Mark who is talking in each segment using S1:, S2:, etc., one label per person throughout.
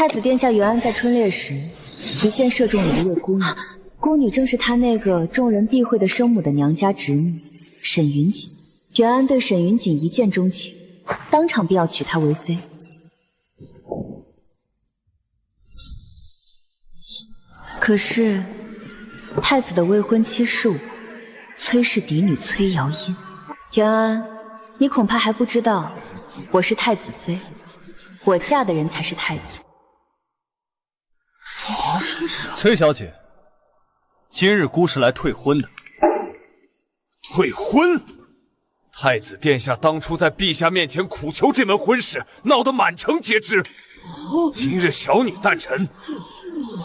S1: 太子殿下袁安在春猎时，一箭射中了一位孤女，孤女正是他那个众人避讳的生母的娘家侄女沈云锦。袁安对沈云锦一见钟情，当场便要娶她为妃。可是，太子的未婚妻是我，崔氏嫡女崔瑶音。袁安，你恐怕还不知道，我是太子妃，我嫁的人才是太子。
S2: 崔小姐，今日姑是来退婚的。
S3: 退婚？太子殿下当初在陛下面前苦求这门婚事，闹得满城皆知。今日小女诞辰，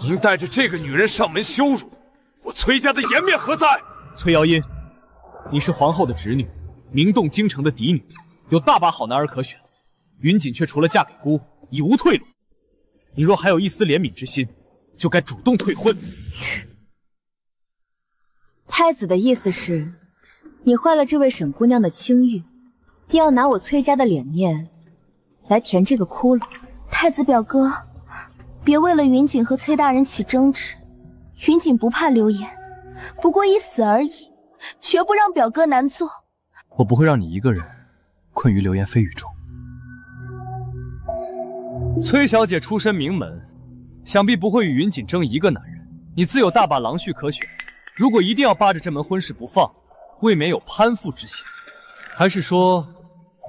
S3: 您带着这个女人上门羞辱我崔家的颜面何在？
S2: 崔瑶音，你是皇后的侄女，名动京城的嫡女，有大把好男儿可选。云锦却除了嫁给姑，已无退路。你若还有一丝怜悯之心，就该主动退婚。
S1: 太子的意思是，你坏了这位沈姑娘的清誉，便要拿我崔家的脸面来填这个窟窿。
S4: 太子表哥，别为了云锦和崔大人起争执。云锦不怕流言，不过一死而已，绝不让表哥难做。
S2: 我不会让你一个人困于流言蜚语中。崔小姐出身名门，想必不会与云锦争一个男人，你自有大把郎婿可选。如果一定要扒着这门婚事不放，未免有攀附之嫌。还是说，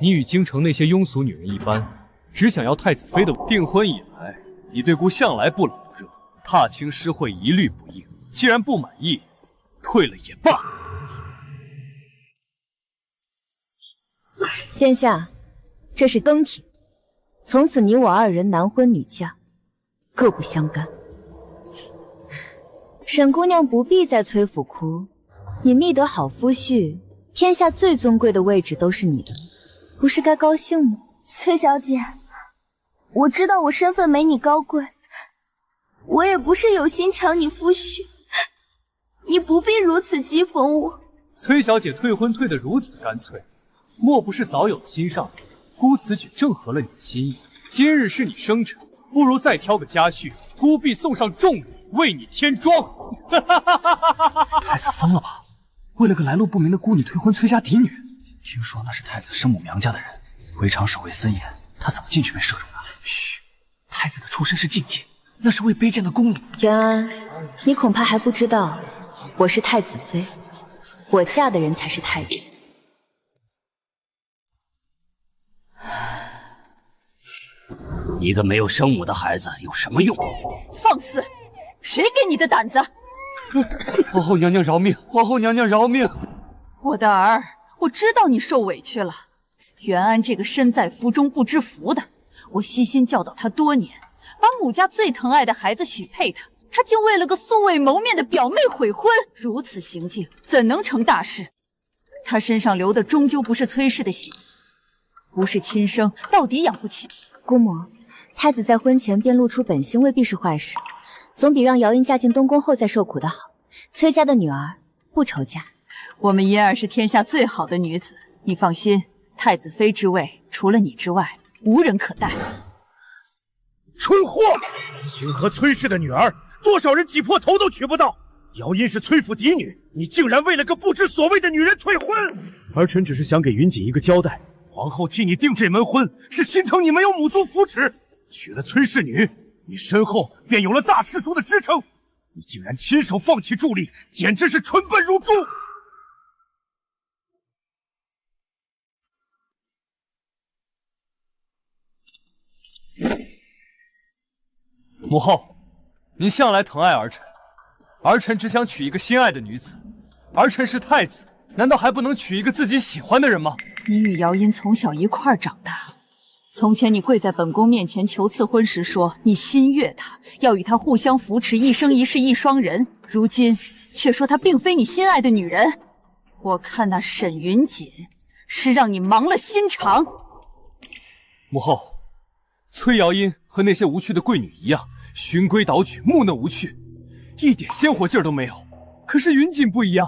S2: 你与京城那些庸俗女人一般，只想要太子妃的？订婚以来，你对姑向来不冷不热，踏青诗会一律不应。既然不满意，退了也罢。
S1: 殿下，这是登帖，从此你我二人男婚女嫁，各不相干。沈姑娘不必在崔府哭，你觅得好夫婿，天下最尊贵的位置都是你的，不是该高兴吗？
S4: 崔小姐，我知道我身份没你高贵，我也不是有心抢你夫婿，你不必如此讥讽我。
S2: 崔小姐退婚退得如此干脆，莫不是早有心上人？姑此举正合了你的心意。今日是你生辰，不如再挑个佳婿，姑必送上重礼，为你添妆。
S5: 太子疯了吧？为了个来路不明的孤女退婚崔家嫡女？听说那是太子生母娘家的人，围场守卫森严，他怎么进去被射中的？嘘，太子的出身是禁忌，那是位卑贱的宫女。
S1: 袁安，你恐怕还不知道，我是太子妃，我嫁的人才是太子。
S6: 一个没有生母的孩子有什么用？
S7: 放肆！谁给你的胆子？
S3: 皇后娘娘饶命！皇后娘娘饶命！
S7: 我的儿，我知道你受委屈了。袁安这个身在福中不知福的，我悉心教导他多年，把母家最疼爱的孩子许配他，他竟为了个素未谋面的表妹悔婚，如此行径怎能成大事？他身上流的终究不是崔氏的血，不是亲生，到底养不起。
S1: 姑母，太子在婚前便露出本心，未必是坏事，总比让瑶音嫁进东宫后再受苦的好。崔家的女儿不愁嫁，
S7: 我们嫣儿是天下最好的女子，你放心，太子妃之位除了你之外，无人可代。
S3: 蠢货！清河崔氏的女儿，多少人挤破头都娶不到。瑶音是崔府嫡女，你竟然为了个不知所谓的女人退婚！儿臣只是想给云锦一个交代。皇后替你定这门婚，是心疼你没有母族扶持。娶了崔氏女，你身后便有了大氏族的支撑。你竟然亲手放弃助力，简直是蠢笨如猪！
S2: 母后，您向来疼爱儿臣，儿臣只想娶一个心爱的女子。儿臣是太子，难道还不能娶一个自己喜欢的人吗？
S7: 你与瑶音从小一块长大，从前你跪在本宫面前求赐婚时说你心悦她，要与她互相扶持，一生一世一双人。如今却说她并非你心爱的女人。我看那沈云锦是让你忙了心肠。
S2: 母后，崔瑶音和那些无趣的贵女一样，循规蹈矩，木讷无趣，一点鲜活劲儿都没有。可是云锦不一样，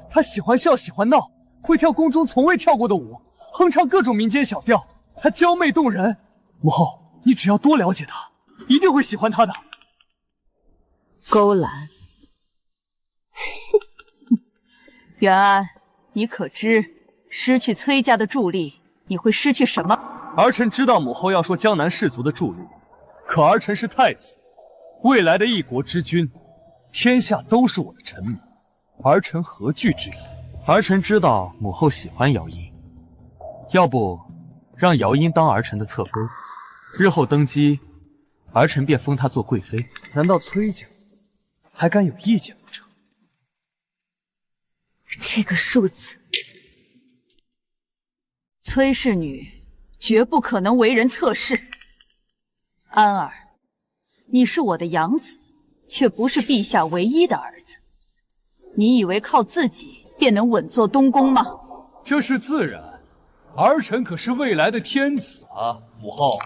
S2: 她喜欢笑，喜欢闹，会跳宫中从未跳过的舞，哼唱各种民间小调，她娇媚动人。母后，你只要多了解她，一定会喜欢他的。
S7: 勾栏。元安，你可知失去崔家的助力，你会失去什么？
S2: 儿臣知道母后要说江南士族的助力，可儿臣是太子，未来的一国之君，天下都是我的臣民，儿臣何惧之有？儿臣知道母后喜欢瑶音，要不让瑶音当儿臣的侧妃，日后登基，儿臣便封她做贵妃。难道崔家还敢有意见不成？
S1: 这个数字，
S7: 崔氏女绝不可能为人侧室。安儿，你是我的养子，却不是陛下唯一的儿子。你以为靠自己便能稳坐东宫吗？
S2: 这是自然，儿臣可是未来的天子啊！母后，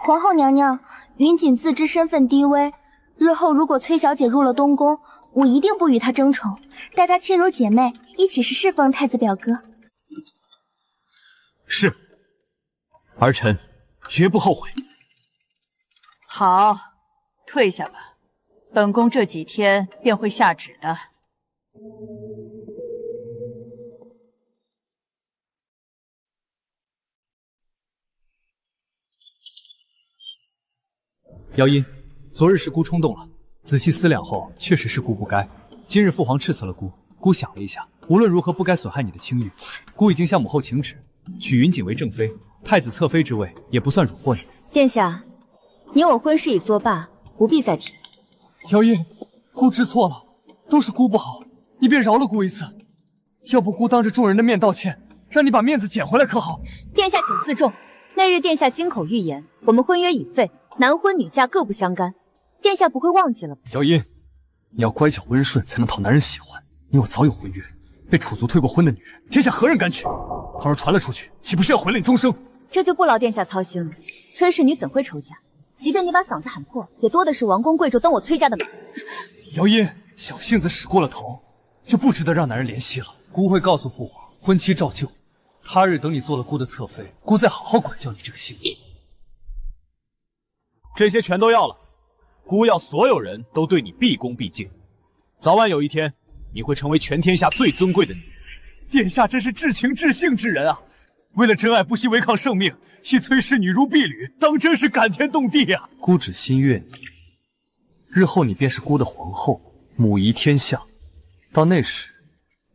S4: 皇后娘娘，云锦自知身份低微，日后如果崔小姐入了东宫，我一定不与她争宠，待她亲如姐妹，一起侍奉太子表哥。
S2: 是，儿臣绝不后悔。
S7: 好，退下吧，本宫这几天便会下旨的。
S2: 瑶音，昨日是姑冲动了，仔细思量后，确实是姑不该。今日父皇斥责了姑，姑想了一下，无论如何不该损害你的清誉。姑已经向母后请旨，许云锦为正妃，太子侧妃之位也不算辱没你。
S1: 殿下，你我婚事已作罢，不必再提。
S2: 瑶音，姑知错了，都是姑不好，你便饶了姑一次。要不姑当着众人的面道歉，让你把面子捡回来可好？
S1: 殿下请自重，那日殿下金口预言，我们婚约已废，男婚女嫁各不相干，殿下不会忘记了吧？
S2: 瑶音，你要乖巧温顺才能讨男人喜欢。你我早有婚约，被楚族退过婚的女人，天下何人敢娶？倘若传了出去，岂不是要毁了你终生？
S1: 这就不劳殿下操心了。崔氏女怎会愁嫁？即便你把嗓子喊破，也多的是王公贵胄登我崔家的门。
S2: 瑶音，小性子使过了头，就不值得让男人怜惜了。姑会告诉父皇，婚期照旧。他日等你做了姑的侧妃，姑再好好管教你这个性子。这些全都要了，姑要所有人都对你毕恭毕敬。早晚有一天，你会成为全天下最尊贵的女人。殿下真是至情至性之人啊！为了真爱不惜违抗圣命，弃崔氏女如婢女，当真是感天动地啊！姑只心悦你，日后你便是姑的皇后，母仪天下。到那时，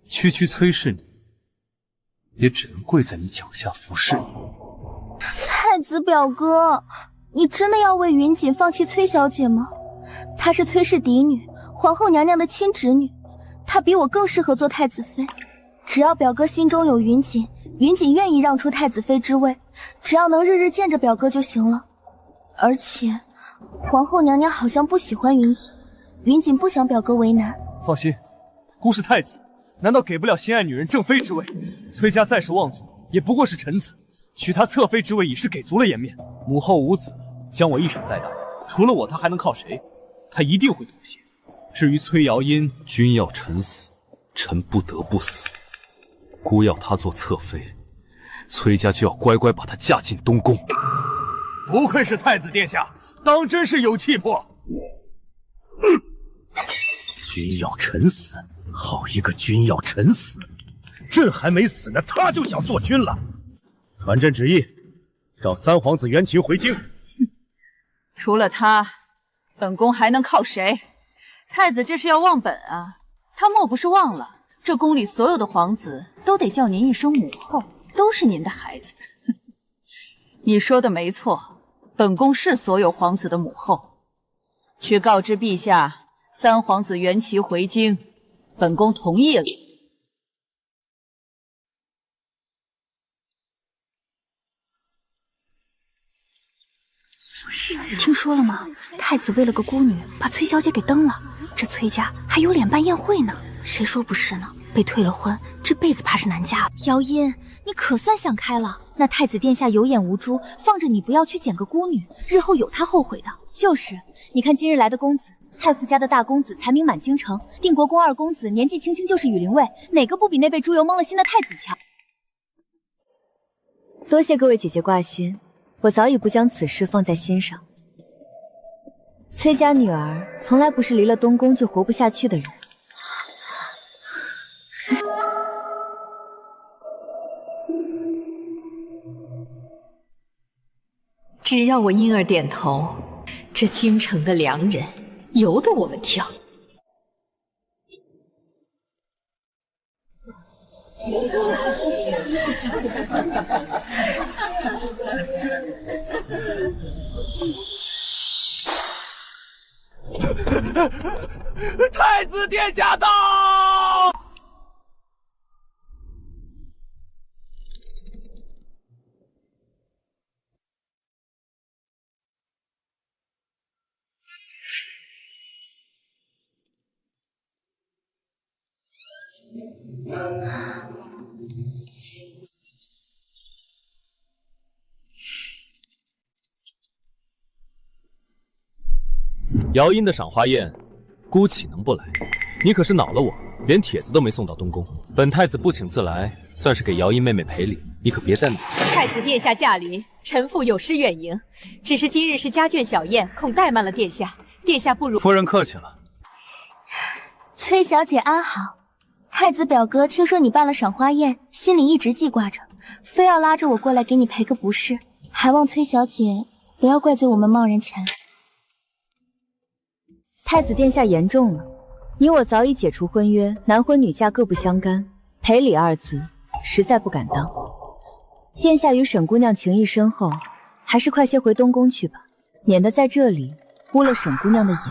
S2: 区区崔氏女也只能跪在你脚下服侍你。
S4: 太子表哥，你真的要为云锦放弃崔小姐吗？她是崔氏嫡女，皇后娘娘的亲侄女，她比我更适合做太子妃。只要表哥心中有云锦，云锦愿意让出太子妃之位，只要能日日见着表哥就行了。而且，皇后娘娘好像不喜欢云锦，云锦不想表哥为难。
S2: 放心，姑是太子，难道给不了心爱女人正妃之位？崔家再是望族，也不过是臣子，许她侧妃之位已是给足了颜面。母后无子，将我一手带大，除了我，她还能靠谁？她一定会妥协。至于崔瑶音，君要臣死，臣不得不死。姑要她做侧妃，崔家就要乖乖把她嫁进东宫。不愧是太子殿下，当真是有气魄。
S3: 君要臣死，好一个君要臣死！朕还没死呢，他就想做君了。传朕旨意，召三皇子袁琴回京。
S7: 除了他，本宫还能靠谁？太子这是要忘本啊！他莫不是忘了，这宫里所有的皇子都得叫您一声母后，都是您的孩子。你说的没错，本宫是所有皇子的母后。去告知陛下，三皇子袁齐回京，本宫同意了。
S4: 听说了吗？太子为了个孤女，把崔小姐给蹬了。这崔家还有脸办宴会呢，谁说不是呢？被退了婚，这辈子怕是难嫁了。
S1: 瑶音，你可算想开了。那太子殿下有眼无珠，放着你不要去捡个孤女，日后有他后悔的。就是，你看今日来的公子，太傅家的大公子才名满京城，定国公二公子年纪轻轻就是羽林卫，哪个不比那被猪油蒙了心的太子强？多谢各位姐姐挂心，我早已不将此事放在心上。崔家女儿从来不是离了东宫就活不下去的人。
S8: 只要我婴儿点头，这京城的良人由得我们挑。
S3: 太子殿下到！
S2: 姚音的赏花宴，姑岂能不来？你可是恼了我，连帖子都没送到东宫。本太子不请自来，算是给姚音妹妹赔礼，你可别再恼。
S8: 太子殿下驾临，臣妇有失远迎。只是今日是家眷小宴，恐怠慢了殿下。殿下不如……
S2: 夫人客气了。
S4: 崔小姐安好。太子表哥听说你办了赏花宴，心里一直记挂着，非要拉着我过来给你赔个不是，还望崔小姐不要怪罪我们贸然前来。
S1: 太子殿下言重了，你我早已解除婚约，男婚女嫁各不相干，赔礼二字实在不敢当。殿下与沈姑娘情谊深厚，还是快些回东宫去吧，免得在这里污了沈姑娘的眼。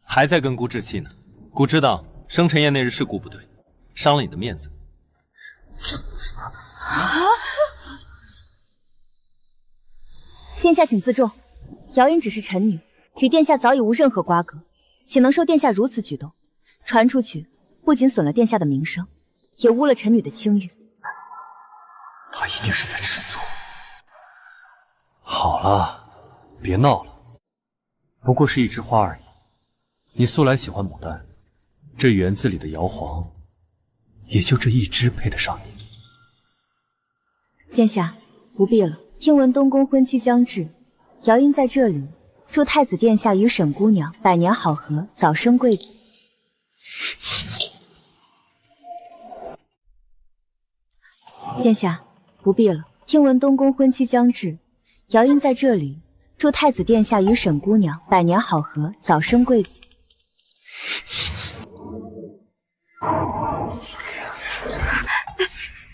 S2: 还在跟姑置气呢。姑知道生辰宴那日是姑不对，伤了你的面子。
S1: 殿下请自重。姚音只是臣女，与殿下早已无任何瓜葛，岂能受殿下如此举动？传出去，不仅损了殿下的名声，也污了臣女的清誉。
S5: 他一定是在吃醋。好了，别闹了，不过是一枝花而已。你素来喜欢牡丹，这园子里的瑶皇，也就这一枝配得上你。
S1: 殿下不必了，听闻东宫婚期将至。姚音在这里祝太子殿下与沈姑娘百年好合，早生贵子。殿下不必了，听闻东宫婚期将至，姚音在这里祝太子殿下与沈姑娘百年好合，早生贵子。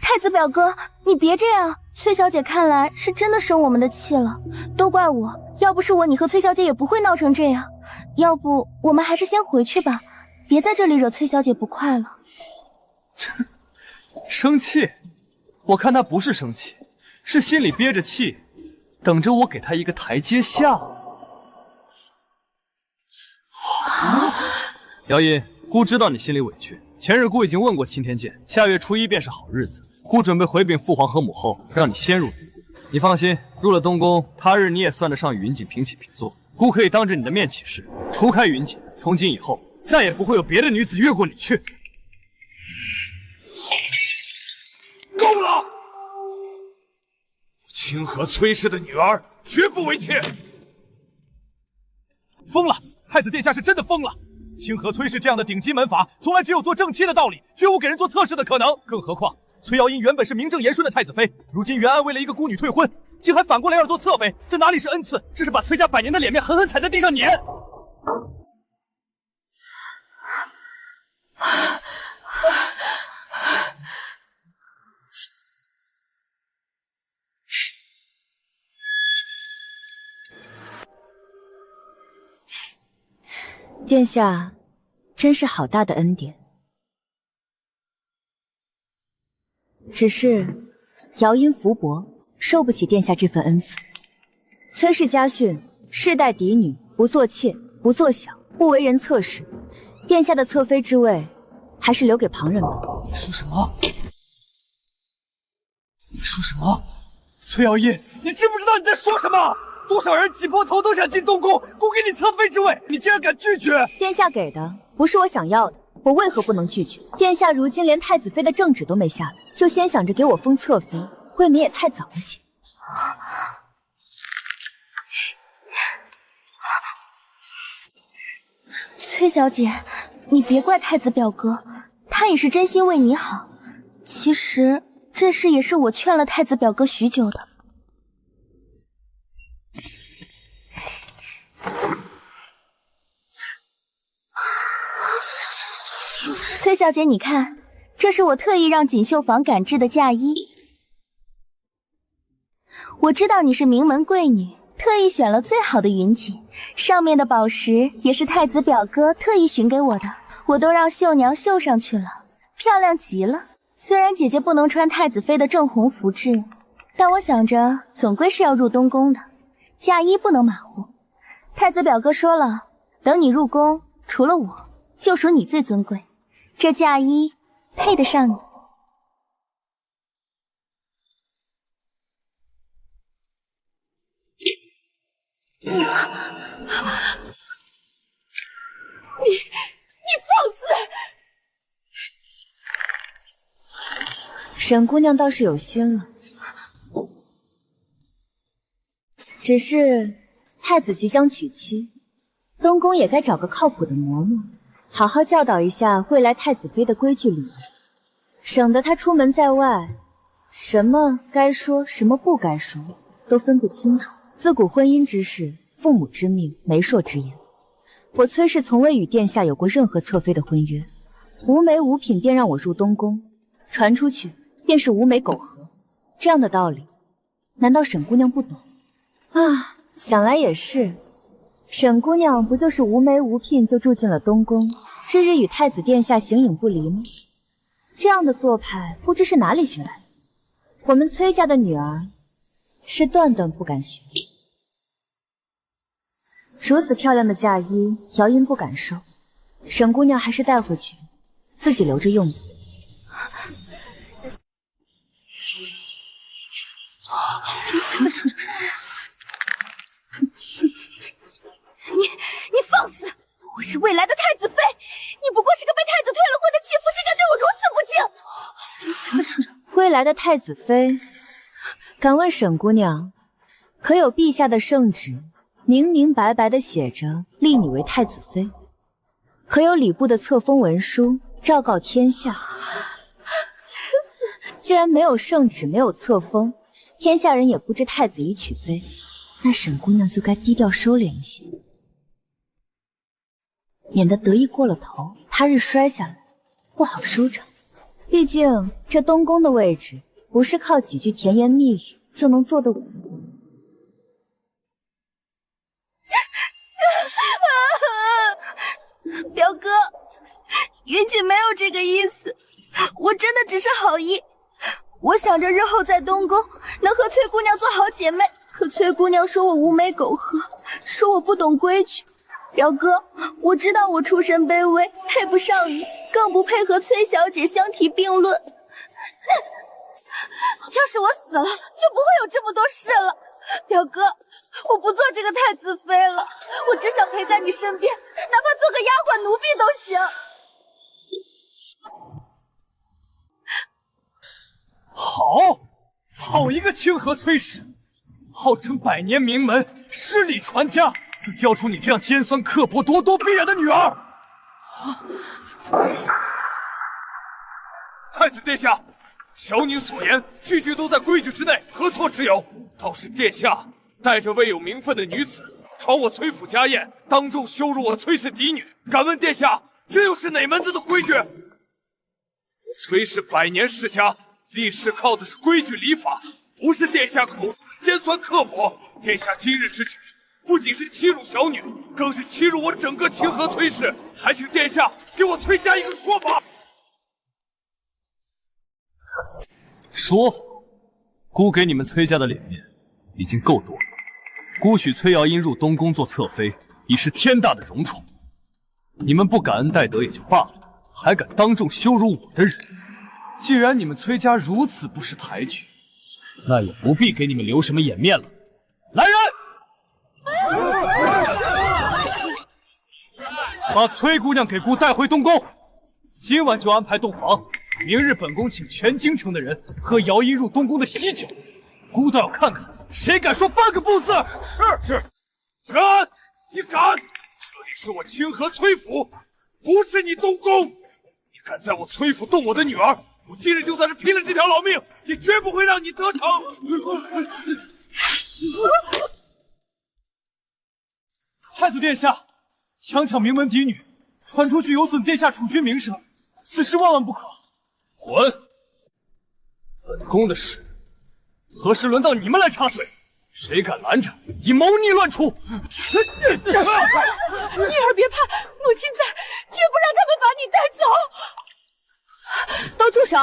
S4: 太子表哥，你别这样。崔小姐看来是真的生我们的气了，都怪我，要不是我，你和崔小姐也不会闹成这样。要不我们还是先回去吧，别在这里惹崔小姐不快了。
S2: 生气？我看他不是生气，是心里憋着气，等着我给他一个台阶下。姚音，姑知道你心里委屈，前日姑已经问过钦天监，下月初1便是好日子。姑准备回禀父皇和母后，让你先入东宫。你放心，入了东宫，他日你也算得上与云锦平起平坐。姑可以当着你的面起誓，除开云锦，从今以后再也不会有别的女子越过你去。
S3: 够了！清河崔氏的女儿绝不为妾。
S9: 疯了！太子殿下是真的疯了！清河崔氏这样的顶级门阀，从来只有做正妻的道理，绝无给人做侧室的可能。更何况崔瑶音原本是名正言顺的太子妃，如今袁安为了一个孤女退婚，竟还反过来要做侧妃，这哪里是恩赐，这是把崔家100年的脸面狠狠踩在地上碾！
S1: 殿下真是好大的恩典。只是姚音福薄，受不起殿下这份恩赐。崔氏家训，世代嫡女，不做妾，不做小，不为人侧室。殿下的侧妃之位，还是留给旁人吧。
S5: 你说什么？你说什么？崔瑶音，
S9: 你知不知道你在说什么？多少人挤破头都想进东宫，姑给你侧妃之位，你竟然敢拒绝！
S1: 殿下给的不是我想要的，我为何不能拒绝？殿下如今连太子妃的正旨都没下来，就先想着给我封侧妃，未免也太早了些。
S4: 崔小姐，你别怪太子表哥，他也是真心为你好。其实这事也是我劝了太子表哥许久的。崔小姐，你看，这是我特意让锦绣坊赶制的嫁衣。我知道你是名门贵女，特意选了最好的云锦，上面的宝石也是太子表哥特意寻给我的，我都让绣娘绣上去了，漂亮极了。虽然姐姐不能穿太子妃的正红服制，但我想着总归是要入东宫的，嫁衣不能马虎。太子表哥说了，等你入宫，除了我，就属你最尊贵，这嫁衣配得上你。
S7: 你放肆！
S1: 沈姑娘倒是有心了，只是太子即将娶妻，东宫也该找个靠谱的嬷嬷，好好教导一下未来太子妃的规矩礼仪，省得她出门在外，什么该说什么不该说都分不清楚。自古婚姻之事，父母之命，媒妁之言。我崔氏从未与殿下有过任何侧妃的婚约，无媒无品便让我入东宫，传出去便是无媒苟合，这样的道理，难道沈姑娘不懂？啊，想来也是，沈姑娘不就是无媒无聘就住进了东宫，日日与太子殿下形影不离吗？这样的做派不知是哪里学来的，我们崔家的女儿是断断不敢学。如此漂亮的嫁衣，瑶音不敢收，沈姑娘还是带回去，自己留着用吧。
S4: 你放肆！我是未来的太子妃，你不过是个被太子退了婚的弃妇，竟敢对我如此不敬！
S1: 未来的太子妃，敢问沈姑娘，可有陛下的圣旨？明明白白的写着立你为太子妃，可有礼部的册封文书昭告天下？既然没有圣旨，没有册封，天下人也不知太子已娶妃，那沈姑娘就该低调收敛一些，免得得意过了头，他日摔下来不好收场。毕竟这东宫的位置，不是靠几句甜言蜜语就能坐得稳。
S4: 表哥，云锦没有这个意思，我真的只是好意。我想着日后在东宫能和崔姑娘做好姐妹，可崔姑娘说我无媒苟合，说我不懂规矩。表哥，我知道我出身卑微，配不上你，更不配和崔小姐相提并论。要是我死了，就不会有这么多事了。表哥，我不做这个太子妃了，我只想陪在你身边，哪怕做个丫鬟奴婢都行。
S2: 好一个清河崔氏，号称百年名门，诗礼传家，就教出你这样尖酸刻薄、咄咄逼人的女儿！太子殿下，小女所言句句都在规矩之内，何错之有？倒是殿下带着未有名分的女子闯我崔府家宴，当众羞辱我崔氏嫡女，敢问殿下，这又是哪门子的规矩？我崔氏百年世家，立世靠的是规矩礼法，不是殿下口中的尖酸刻薄。殿下今日之举，不仅是欺辱小女，更是欺辱我整个清河崔氏，还请殿下给我崔家一个说法。说法？姑给你们崔家的脸面已经够多了。姑许崔瑶音入东宫做侧妃，已是天大的荣宠。你们不感恩戴德也就罢了，还敢当众羞辱我的人。既然你们崔家如此不识抬举，那也不必给你们留什么颜面了。来人，把崔姑娘给姑带回东宫，今晚就安排洞房。明日本宫请全京城的人喝瑶音入东宫的喜酒，姑倒要看看谁敢说半个不字。是。袁安，你敢？
S3: 这里是我清河崔府，不是你东宫。你敢在我崔府动我的女儿，我今日就算是拼了这条老命，也绝不会让你得逞。
S2: 太子殿下，强抢名门嫡女，传出去有损殿下储君名声，此事万万不可。
S3: 滚！
S2: 本宫的事，何时轮到你们来插嘴？谁敢拦着，以谋逆乱处！
S7: 女儿别怕，母亲在，绝不让他们把你带走。
S1: 都住手！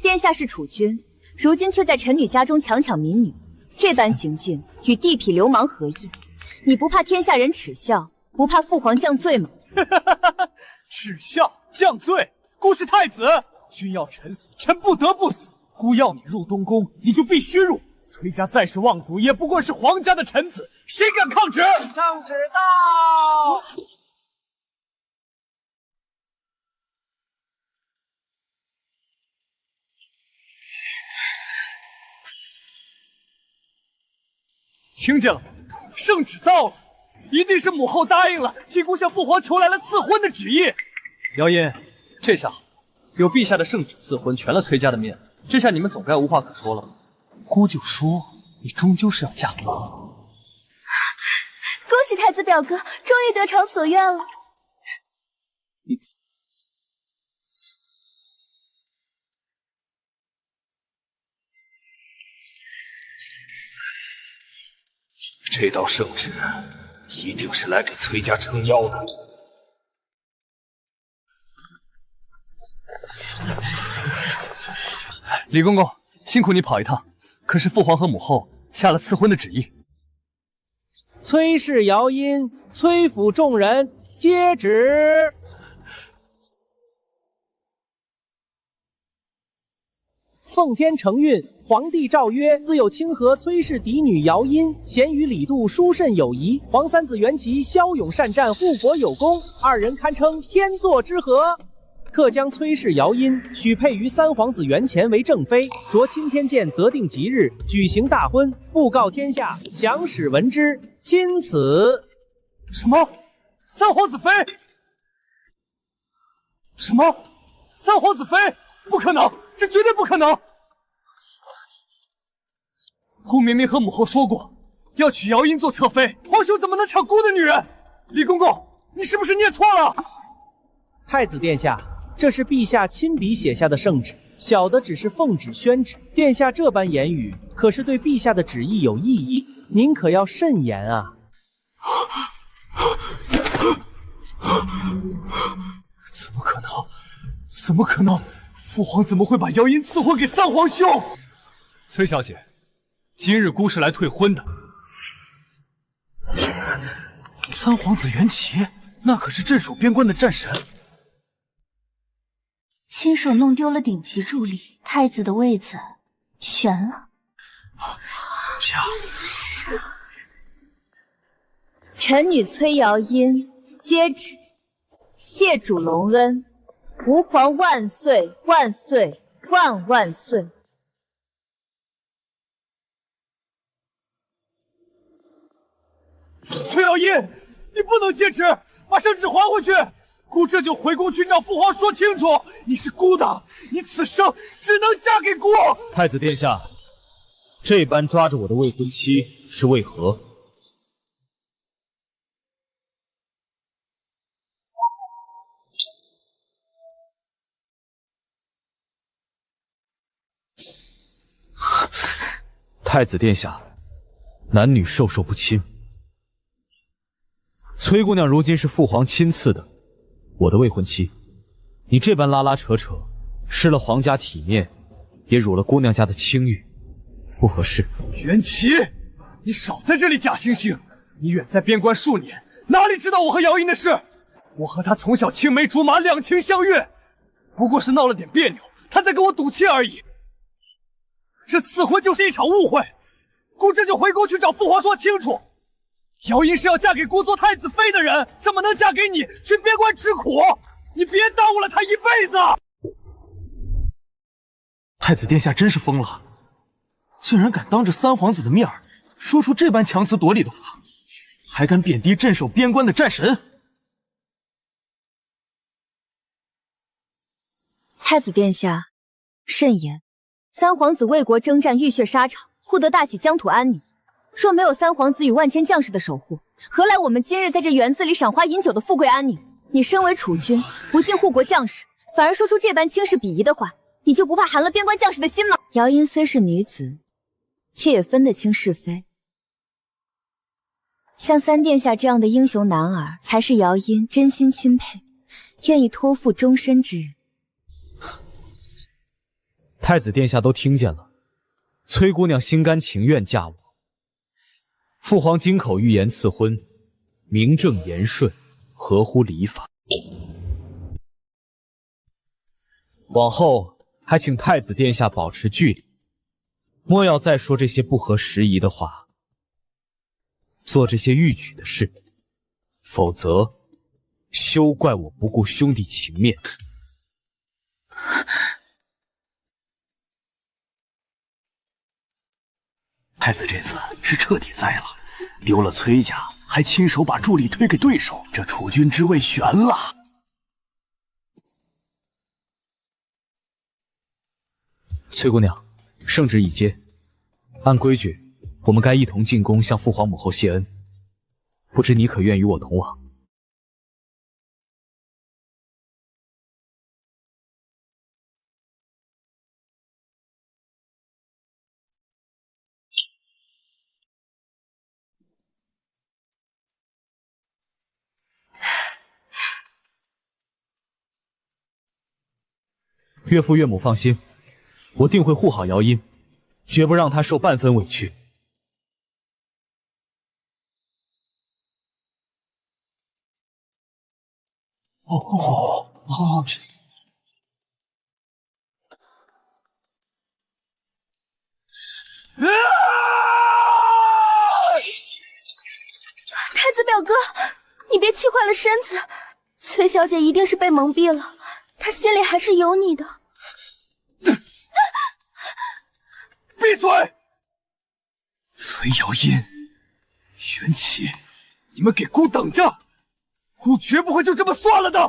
S1: 殿下是储君，如今却在臣女家中强抢民女，这般行径与地痞流氓何异？你不怕天下人耻笑，不怕父皇降罪吗？
S2: 耻笑降罪，姑是太子，君要臣死，臣不得不死；姑要你入东宫，你就必须入。崔家再是望族，也不过是皇家的臣子，谁敢抗旨？
S10: 圣旨到。
S2: 听见了吗？圣旨到了，一定是母后答应了，替姑向父皇求来了赐婚的旨意。姚音，这下好，有陛下的圣旨赐婚，全了崔家的面子，这下你们总该无话可说了吧？
S5: 姑就说你终究是要嫁给我。
S4: 恭喜太子表哥，终于得偿所愿了。
S3: 这道圣旨一定是来给崔家撑腰的。
S2: 李公公，辛苦你跑一趟。可是父皇和母后下了赐婚的旨意。
S10: 崔氏姚音，崔府众人接旨。奉天承运，皇帝诏曰：自有清河崔氏嫡女姚音，贤与李杜殊甚友谊，皇三子元吉骁勇善战，护国有功，二人堪称天作之合。特将崔氏姚音许配于三皇子元乾为正妃，着钦天监择定吉日举行大婚，布告天下，详使闻之。钦此。
S2: 什么？三皇子妃？什么？三皇子妃？不可能，这绝对不可能！姑明明和母后说过，要娶姚音做侧妃，皇兄怎么能抢姑的女人？李公公，你是不是念错了？
S10: 太子殿下，这是陛下亲笔写下的圣旨，小的只是奉旨宣旨。殿下这般言语，可是对陛下的旨意有异议，您可要慎言啊！
S2: 怎么可能？怎么可能？父皇怎么会把姚音赐婚给三皇兄？崔小姐，今日姑是来退婚的。
S5: 三皇子元齐，那可是镇守边关的战神。
S4: 亲手弄丢了顶级助力，太子的位子悬了。
S1: 臣女崔瑶音接旨，谢主隆恩，吾皇万岁万岁万万岁！
S2: 崔瑶音，你不能接旨，把圣旨还回去！姑这就回宫去找父皇说清楚，你是姑的，你此生只能嫁给姑。
S11: 太子殿下，这般抓着我的未婚妻是为何？太子殿下，男女授受不亲。崔姑娘如今是父皇亲赐的，我的未婚妻，你这般拉拉扯扯，失了皇家体面，也辱了姑娘家的清誉，不合适。
S2: 元齐，你少在这里假惺惺！你远在边关数年，哪里知道我和姚音的事？我和她从小青梅竹马，两情相悦，不过是闹了点别扭，她在跟我赌气而已。这赐婚就是一场误会，姑这就回宫去找父皇说清楚。姚音是要嫁给姑做太子妃的人，怎么能嫁给你去边关吃苦？你别耽误了她一辈子！
S5: 太子殿下真是疯了，竟然敢当着三皇子的面说出这般强词夺理的话，还敢贬低镇守边关的战神？
S1: 太子殿下，慎言。三皇子为国征战浴血沙场，护得大起疆土安宁。若没有三皇子与万千将士的守护，何来我们今日在这园子里赏花饮酒的富贵安宁？你身为储君，不敬护国将士，反而说出这般轻视鄙夷的话，你就不怕寒了边关将士的心吗？瑶音虽是女子，却也分得清是非。像三殿下这样的英雄男儿，才是瑶音真心钦佩，愿意托付终身之人。
S11: 太子殿下都听见了，崔姑娘心甘情愿嫁我。父皇金口玉言赐婚，名正言顺，合乎礼法。往后还请太子殿下保持距离，莫要再说这些不合时宜的话，做这些逾矩的事，否则休怪我不顾兄弟情面。
S5: 太子这次是彻底栽了，丢了崔家，还亲手把助理推给对手，这储君之位悬了。
S11: 崔姑娘，圣旨已接，按规矩，我们该一同进宫向父皇母后谢恩。不知你可愿与我同往？岳父岳母放心，我定会护好瑶音，绝不让她受半分委屈。
S4: 太子表哥，你别气坏了身子。崔小姐一定是被蒙蔽了，她心里还是有你的。
S5: 闭嘴！崔瑶音、袁启，你们给姑等着！姑绝不会就这么算了的！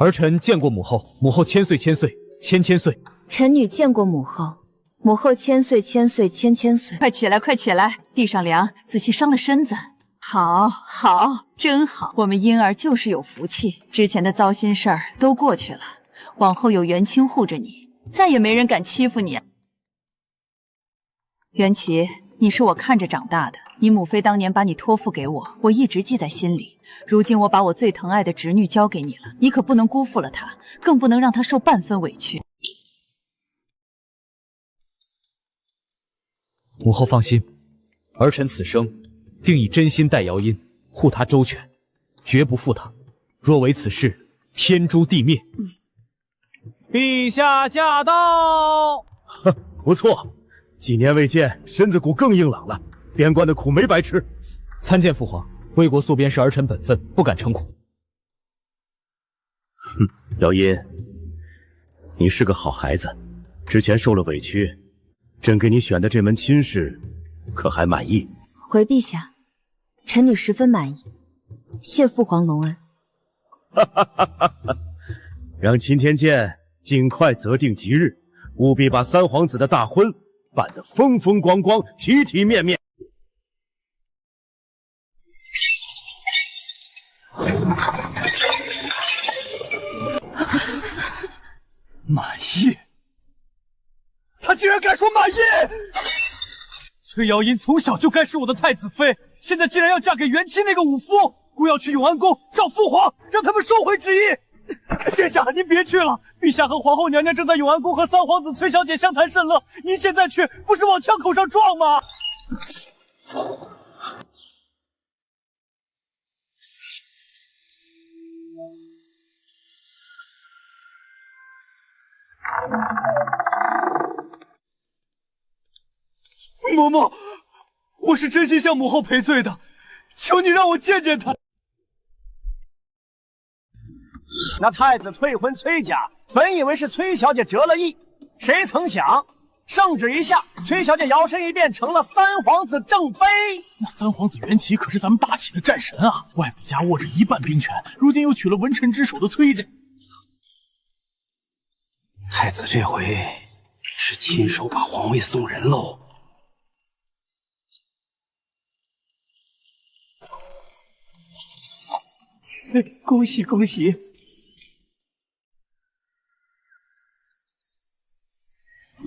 S11: 儿臣见过母后，母后千岁千岁，千千岁。
S1: 臣女见过母后，母后千岁千岁，千千岁。
S7: 快起来，快起来，地上凉，仔细伤了身子。好，好，真好，我们婴儿就是有福气，之前的糟心事儿都过去了，往后有元清护着你，再也没人敢欺负你。元琪，你是我看着长大的，你母妃当年把你托付给我，我一直记在心里。如今我把我最疼爱的侄女交给你了，你可不能辜负了她，更不能让她受半分委屈。
S11: 母后放心，儿臣此生定以真心待瑶音，护她周全，绝不负她。若为此事，天诛地灭。
S10: 陛下驾到！
S3: 呵，不错，几年未见，身子骨更硬朗了，边关的苦没白吃。
S11: 参见父皇，为国戍边是儿臣本分，不敢称苦。
S3: 哼，瑶音，你是个好孩子，之前受了委屈，朕给你选的这门亲事，可还满意？
S1: 回陛下，臣女十分满意，谢父皇隆恩。
S3: 让秦天剑尽快择定吉日，务必把三皇子的大婚办得风风光光、体体面面。
S9: 满意？他竟然敢说满意！崔瑶音从小就该是我的太子妃，现在竟然要嫁给元妻那个武夫！姑要去永安宫找父皇，让他们收回旨意。殿下，您别去了，陛下和皇后娘娘正在永安宫和三皇子崔小姐相谈甚乐，您现在去不是往枪口上撞吗？嬷嬷，我是真心向母后赔罪的，求你让我见见他。
S10: 那太子退婚崔家，本以为是崔小姐折了意，谁曾想圣旨一下，崔小姐摇身一变成了三皇子正妃。
S9: 那三皇子元齐可是咱们大齐的战神啊，外府家握着一半兵权，如今又娶了文臣之首的崔家。
S5: 太子这回是亲手把皇位送人喽。
S10: 恭喜恭喜！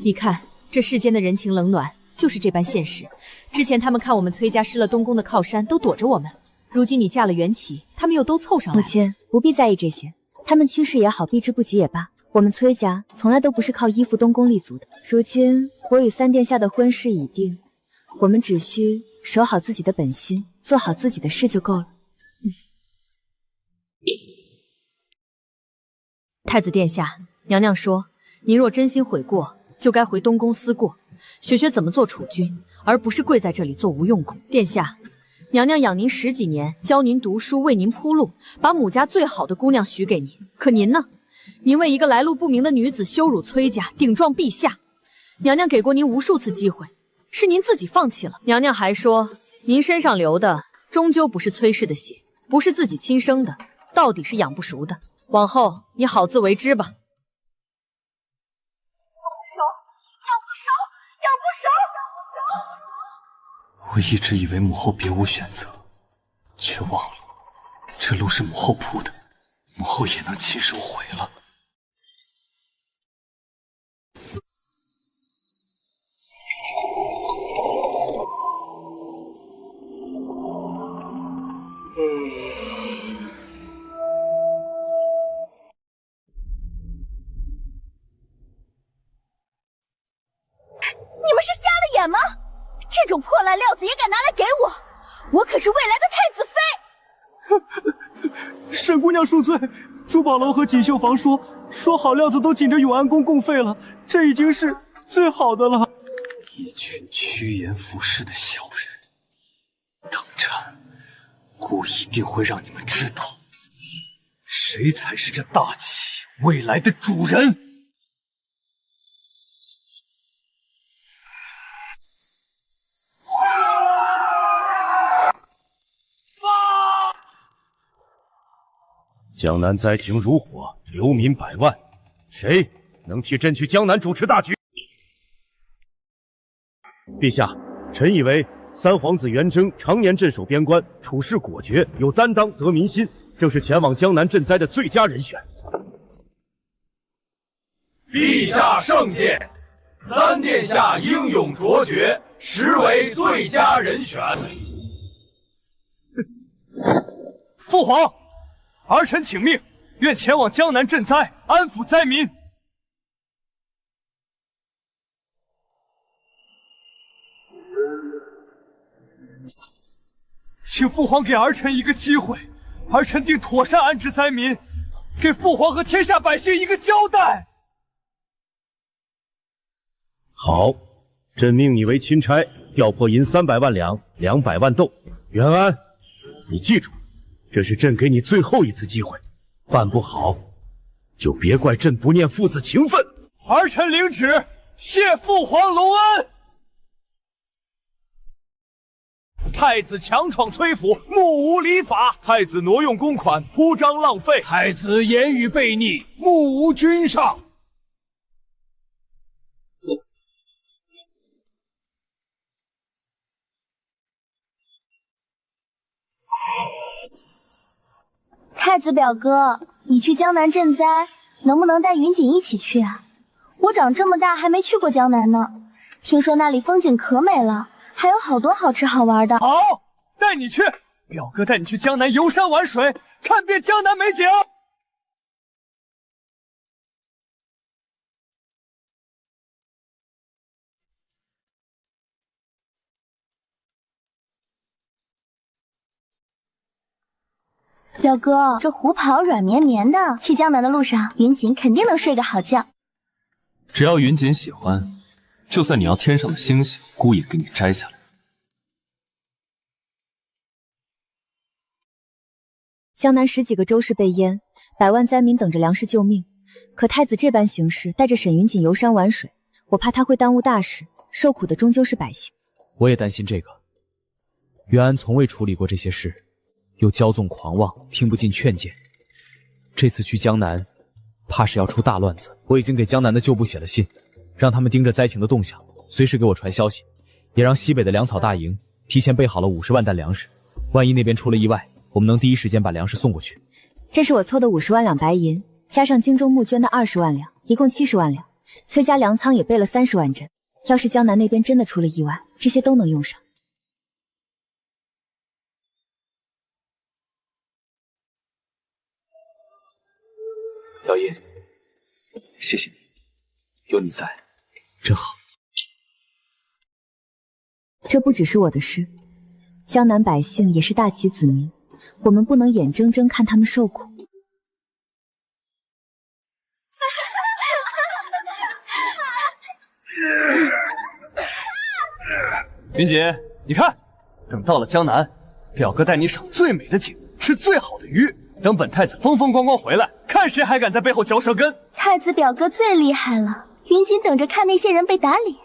S8: 你看，这世间的人情冷暖就是这般现实。之前他们看我们崔家失了东宫的靠山，都躲着我们。如今你嫁了元齐，他们又都凑上来。
S1: 母亲不必在意这些，他们趋势也好，避之不及也罢。我们崔家从来都不是靠依附东宫立足的。如今我与三殿下的婚事已定，我们只需守好自己的本心，做好自己的事就够了。
S8: 太子殿下，娘娘说，您若真心悔过，就该回东宫思过，学学怎么做储君，而不是跪在这里做无用功。殿下，娘娘养您10几年，教您读书，为您铺路，把母家最好的姑娘许给您。可您呢？您为一个来路不明的女子羞辱崔家，顶撞陛下。娘娘给过您无数次机会，是您自己放弃了。娘娘还说，您身上流的终究不是崔氏的血，不是自己亲生的，到底是养不熟的。往后你好自为之吧。养
S11: 我一直以为母后别无选择，却忘了这路是母后铺的，母后也能亲手毁了。
S4: 你们是瞎了眼吗？这种破烂料子也敢拿来给我？我可是未来的太子妃！
S10: 沈姑娘恕罪，珠宝楼和锦绣房说好料子都紧着永安宫供废了，这已经是最好的了。
S11: 一群趋炎附势的小人，等着，姑一定会让你们知道，谁才是这大齐未来的主人。
S3: 江南灾情如火，流民百万，谁能替朕去江南主持大局？陛下，臣以为三皇子元征常年镇守边关，处事果决，有担当，得民心，正是前往江南赈灾的最佳人选。
S9: 陛下圣鉴，三殿下英勇卓绝，实为最佳人选。
S2: 父皇，儿臣请命，愿前往江南赈灾，安抚灾民。请父皇给儿臣一个机会，儿臣定妥善安置灾民，给父皇和天下百姓一个交代。
S3: 好，朕命你为钦差，调拨银300万两，200万豆。元安，你记住，这是朕给你最后一次机会，办不好，就别怪朕不念父子情分。
S2: 儿臣领旨，谢父皇隆恩。
S9: 太子强闯崔府，目无礼法；太子挪用公款，铺张浪费；太子言语悖逆，目无君上。
S4: 太子表哥，你去江南赈灾，能不能带云锦一起去啊？我长这么大还没去过江南呢，听说那里风景可美了，还有好多好吃好玩的。
S2: 好，带你去，表哥带你去江南游山玩水，看遍江南美景。
S4: 表哥，这虎跑软绵绵的，去江南的路上，云锦肯定能睡个好觉。
S2: 只要云锦喜欢，就算你要天上的星星，姑也给你摘下来。
S1: 江南10几个州市被淹，百万灾民等着粮食救命。可太子这般行事，带着沈云锦游山玩水，我怕他会耽误大事，受苦的终究是百姓。
S11: 我也担心这个。袁安从未处理过这些事，又骄纵狂妄，听不进劝谏。这次去江南，怕是要出大乱子。我已经给江南的旧部写了信，让他们盯着灾情的动向，随时给我传消息。也让西北的粮草大营提前备好了50万担粮食，万一那边出了意外，我们能第一时间把粮食送过去。
S1: 这是我凑的50万两白银，加上京中募捐的20万两，一共70万两。崔家粮仓也备了30万针，要是江南那边真的出了意外，这些都能用上。
S5: 姚音，谢谢你，有你在，真好。
S1: 这不只是我的事，江南百姓也是大齐子民，我们不能眼睁睁看他们受苦。
S2: 云锦，你看，等到了江南，表哥带你赏最美的景，吃最好的鱼。等本太子风风光光回来，看谁还敢在背后嚼舌根。
S4: 太子表哥最厉害了，云锦等着看那些人被打脸。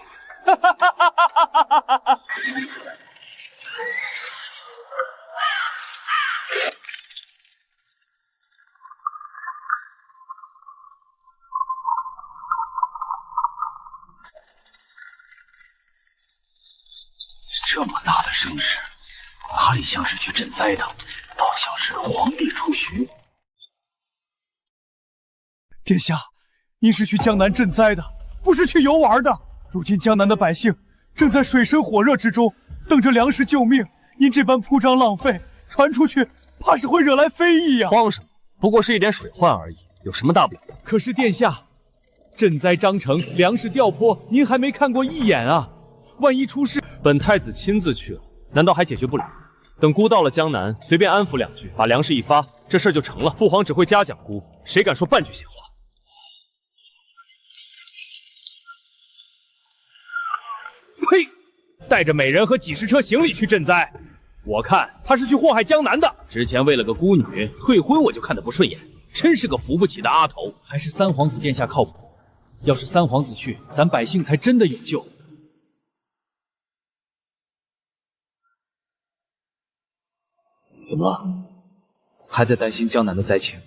S5: 这么大的声势，哪里像是去赈灾的，倒像是皇帝出巡。
S9: 殿下，您是去江南赈灾的，不是去游玩的。如今江南的百姓正在水深火热之中，等着粮食救命。您这般铺张浪费，传出去怕是会惹来非议呀。
S2: 慌什么？不过是一点水患而已，有什么大不了的？
S9: 可是殿下，赈灾章程、粮食调拨，您还没看过一眼啊！万一出事，
S2: 本太子亲自去了，难道还解决不了？等姑到了江南，随便安抚2句，把粮食一发，这事儿就成了。父皇只会嘉奖姑，谁敢说半句闲话？
S9: 呸！带着美人和几十车行李去赈灾，我看他是去祸害江南的。
S5: 之前为了个孤女退婚，我就看得不顺眼，真是个扶不起的阿头。
S9: 还是三皇子殿下靠谱，要是三皇子去，咱百姓才真的有救。
S5: 怎么了？还在担心江南的灾情？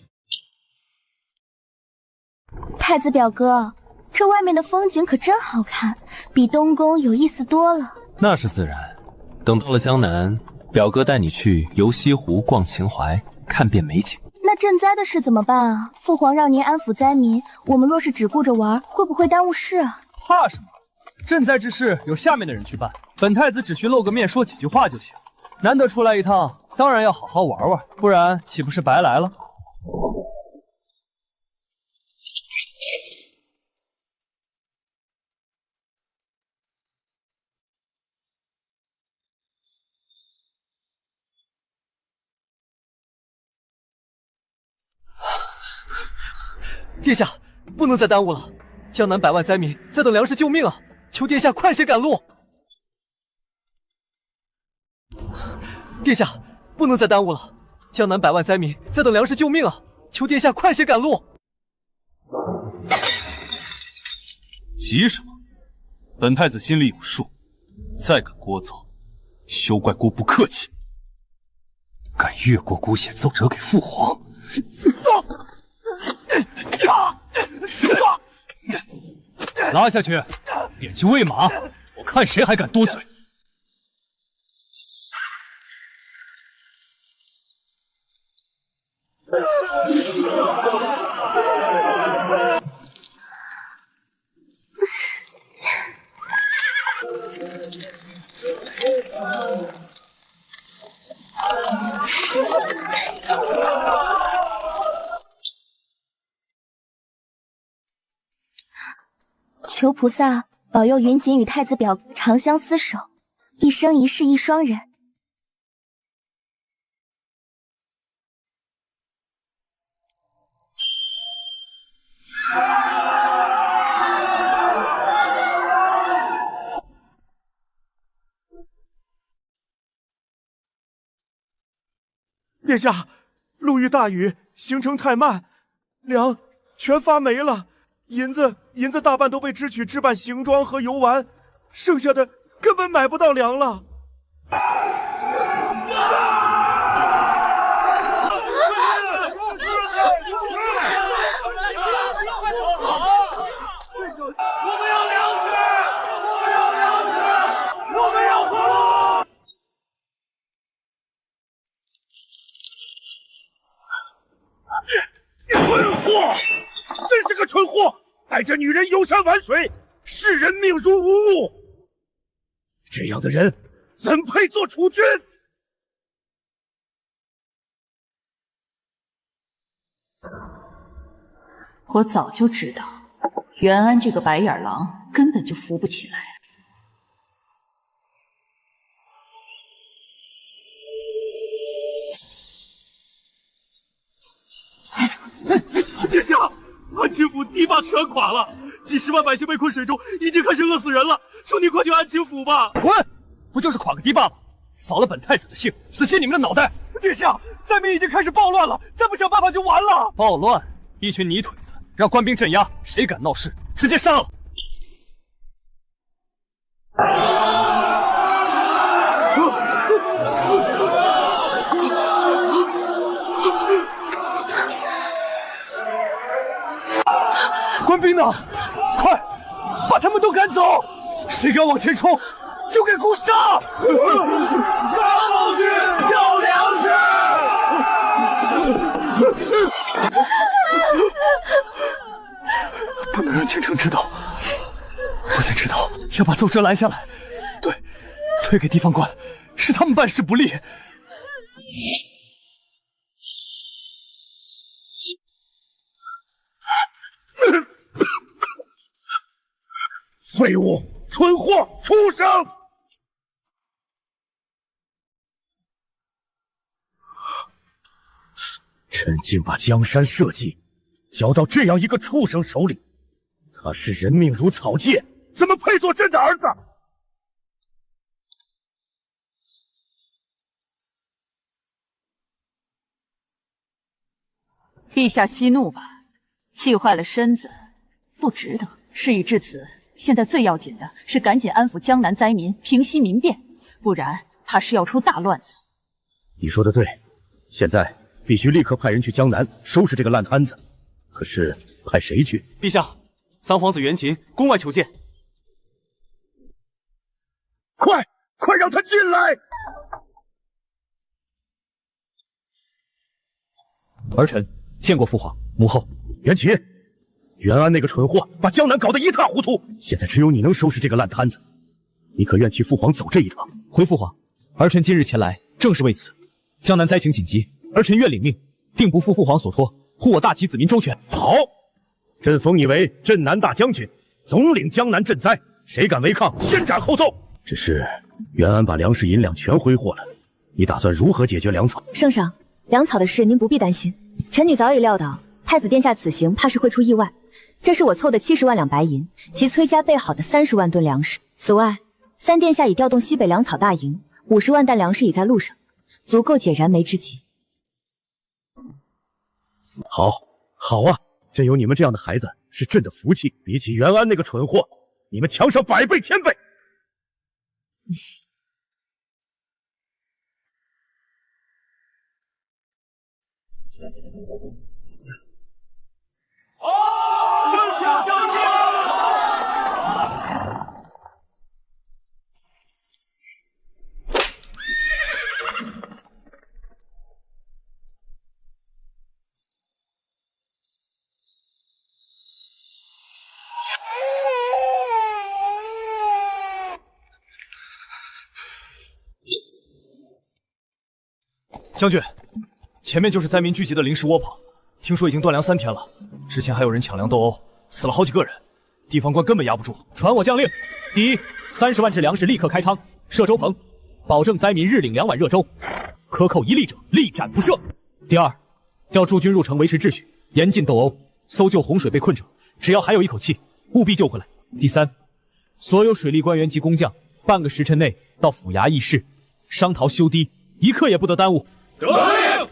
S4: 太子表哥，这外面的风景可真好看，比东宫有意思多了。
S12: 那是自然，等到了江南，表哥带你去游西湖、逛秦淮，看遍美景。
S4: 那赈灾的事怎么办啊？父皇让您安抚灾民，我们若是只顾着玩，会不会耽误事啊？
S2: 怕什么？赈灾之事由下面的人去办，本太子只需露个面，说几句话就行。难得出来一趟，当然要好好玩玩，不然岂不是白来了？
S9: 殿下，不能再耽误了，江南百万灾民在等粮食救命啊！求殿下快些赶路。殿下，不能再耽误了，江南百万灾民在等粮食救命啊！求殿下快些赶路。
S2: 急什么？本太子心里有数，再敢聒噪，休怪姑不客气。
S5: 敢越过姑写奏折给父皇！
S2: 拉下去，点去喂马，我看谁还敢多嘴。
S4: 求菩萨保佑云锦与太子表哥长相厮守，一生一世一双人。
S3: 殿下，路遇大雨，行程太慢，粮全发没了，银子大半都被支取置办行装和游玩，剩下的根本买不到粮了。蠢货，真是个蠢货！带着女人游山玩水，视人命如无物。这样的人怎配做储君？
S7: 我早就知道，袁安这个白眼狼根本就扶不起来。
S3: 殿下，安秦府堤坝全垮了，几十万百姓被困水中，已经开始饿死人了。求你快去安秦府吧！
S2: 滚！不就是垮个堤坝吗？扫了本太子的兴，死些你们的脑袋！
S3: 殿下，灾民已经开始暴乱了，再不想办法就完了。
S2: 暴乱？一群泥腿子，让官兵镇压，谁敢闹事，直接杀了！官兵呢？快，把他们都赶走！谁敢往前冲，就给กู杀！
S3: 杀过去要粮食！
S2: 不能让倾城知道。我想知道，要把奏折拦下来。对，推给地方官，是他们办事不力。
S3: 废物，蠢货，畜生！朕竟把江山社稷交到这样一个畜生手里，他视人命如草芥，怎么配做朕的儿子？
S7: 陛下息怒吧，气坏了身子，不值得。事已至此，现在最要紧的是赶紧安抚江南灾民，平息民变，不然怕是要出大乱子。
S3: 你说的对，现在必须立刻派人去江南收拾这个烂摊子。可是派谁去？
S9: 陛下，三皇子袁琴宫外求见。
S3: 快让他进来！
S11: 儿臣见过父皇母后。
S3: 袁琴，袁安那个蠢货把江南搞得一塌糊涂，现在只有你能收拾这个烂摊子。你可愿替父皇走这一趟？
S11: 回父皇，儿臣今日前来正是为此。江南灾情紧急，儿臣愿领命，定不负父皇所托，护我大齐子民周全。
S3: 好，朕封你为镇南大将军，总领江南赈灾，谁敢违抗，先斩后奏。只是袁安把粮食银两全挥霍了，你打算如何解决粮草？
S1: 圣上，粮草的事您不必担心，臣女早已料到太子殿下此行怕是会出意外。这是我凑的70万两白银及崔家备好的30万吨粮食。此外，三殿下已调动西北粮草大营，50万担粮食已在路上，足够解燃眉之急。
S3: 好啊，朕有你们这样的孩子是朕的福气。比起袁安那个蠢货，你们强上100倍1000倍。
S2: 将军，前面就是灾民聚集的临时窝棚，听说已经断粮3天了。之前还有人抢粮斗殴，死了好几个人，地方官根本压不住。
S11: 传我将令：第一，30万只粮食立刻开仓设粥棚，保证灾民日领2碗热粥，克扣一例者立斩不赦。第二，调驻军入城维持秩序，严禁斗殴，搜救洪水被困者，只要还有一口气，务必救回来。第三，所有水利官员及工匠，半个时辰内到府衙议事，商讨修堤，一刻也不得耽误。
S3: 得令。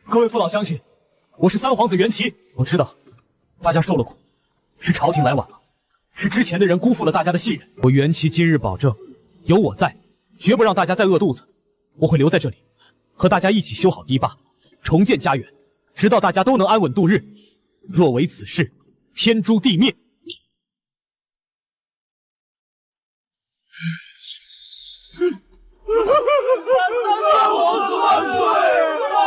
S5: 各位父老乡亲，我是三皇子元齐。我知道大家受了苦，是朝廷来晚了，是之前的人辜负了大家的信任。我元齐今日保证，有我在，绝不让大家再饿肚子。我会留在这里，和大家一起修好堤坝，重建家园，直到大家都能安稳度日。若违此事，天诛地灭。
S9: 三皇子万岁！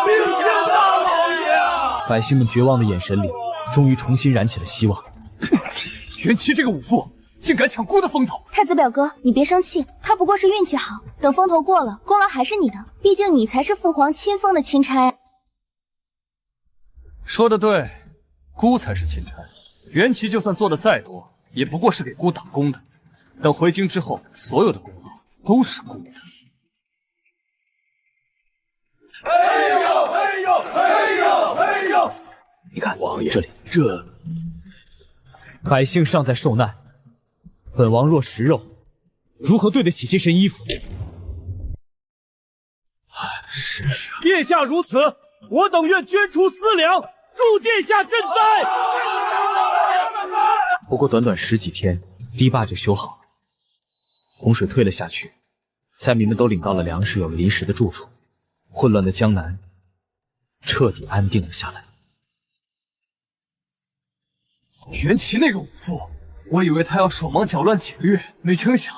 S9: 青天大老爷！
S5: 百姓们绝望的眼神里，终于重新燃起了希望。
S9: 元齐这个武夫，竟敢抢姑的风头！
S4: 太子表哥，你别生气，他不过是运气好，等风头过了，功劳还是你的，毕竟你才是父皇亲封的钦差。
S2: 说得对，姑才是钦差。元齐就算做的再多，也不过是给姑打工的。等回京之后，所有的功劳都是姑的。
S9: 哎呦哎呦哎呦哎呦！
S5: 你看，王爷这里，这百姓尚在受难，本王若食肉，如何对得起这身衣服？
S9: 是啊，殿下如此，我等愿捐出4两，助殿下赈灾。
S5: 不过短短10几天，堤坝就修好了，洪水退了下去，灾民们都领到了粮食，有了临时的住处，混乱的江南彻底安定了下来。
S2: 元齐那个武夫，我以为他要手忙脚乱几个月，没成想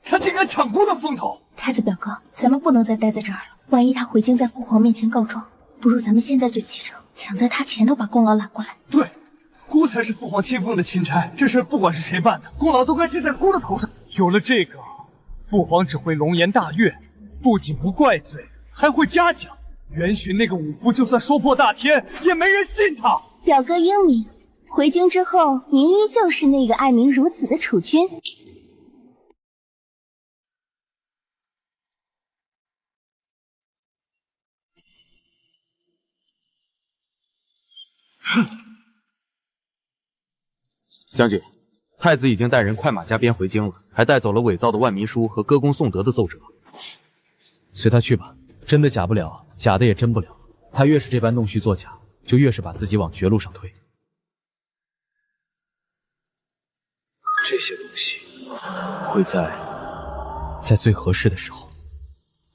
S2: 他竟敢抢姑的风头。
S4: 太子表哥，咱们不能再待在这儿了，万一他回京在父皇面前告状，不如咱们现在就启程，抢在他前头把功劳揽过来。
S2: 对，姑才是父皇亲封的钦差，这事不管是谁办的，功劳都该记在姑的头上。有了这个，父皇只会龙颜大悦，不仅不怪罪，还会嘉奖。元巡那个武夫，就算说破大天，也没人信他。
S4: 表哥英明，回京之后，您依旧是那个爱民如子的储君。
S13: 将军，太子已经带人快马加鞭回京了，还带走了伪造的万民书和歌功颂德的奏折。
S5: 随他去吧，真的假不了，假的也真不了。他越是这般弄虚作假，就越是把自己往绝路上推。这些东西会在最合适的时候